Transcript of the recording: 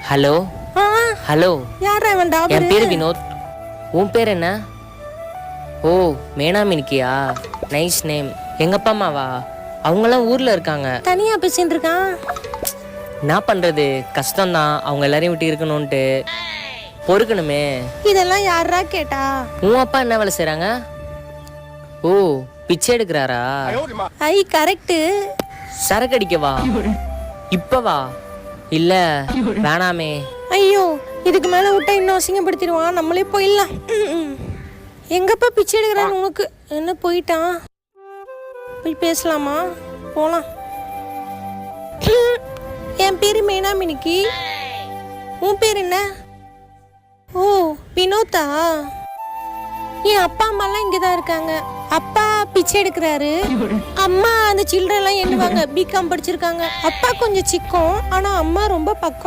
Hello hello, யாரா வேண்டா? என் பேர் வினோத். உன் பேர் என்ன? ஓ, மேனா மினிக்கியா? Nice name. எங்க அப்பா அம்மாவா? அவங்கெல்லாம் ஊர்ல இருக்காங்க. தனியா பேசிட்டு இருக்கான். என்ன பண்றது, கஷ்டம்தான் அவங்க எல்லாரையும் விட்டு இருக்கணும்ட்டு. பொறுக்கணுமே. இதெல்லாம் யாரா கேட்டா? உன் அப்பா என்ன வேலை செய்றாங்க? ஓ, பிச்சை எடுக்கிறாரா? I correct. சரக்கு அடிக்கவா? இப்பவா? இல்ல வேணாமே. ஐயோ, இதுக்கு மேல விட்டா இன்னும் அசிங்கப்படுத்திடுவான். நம்மளே போயிடலாம். எங்கப்பா பிச்சை எடுக்கிறான்னு உனக்கு என்ன? போயிட்டான். போய் பேசலாமா? போலாம். என் பேரு மேனா மினிக்கி. உன் பேர் என்ன? ஓ, வினோத்தா. என் அப்பா அம்மாலாம் இங்கதான் இருக்காங்க. அப்பா பிச்சை எடுக்கிறாரு. அம்மா அந்த சில்ட்ரன் எல்லாம் எண்ணுவாங்க. பிகாம் படிச்சிருக்காங்க. அப்பா கொஞ்சம் சிக்கம், ஆனா அம்மா ரொம்ப பக்கம்.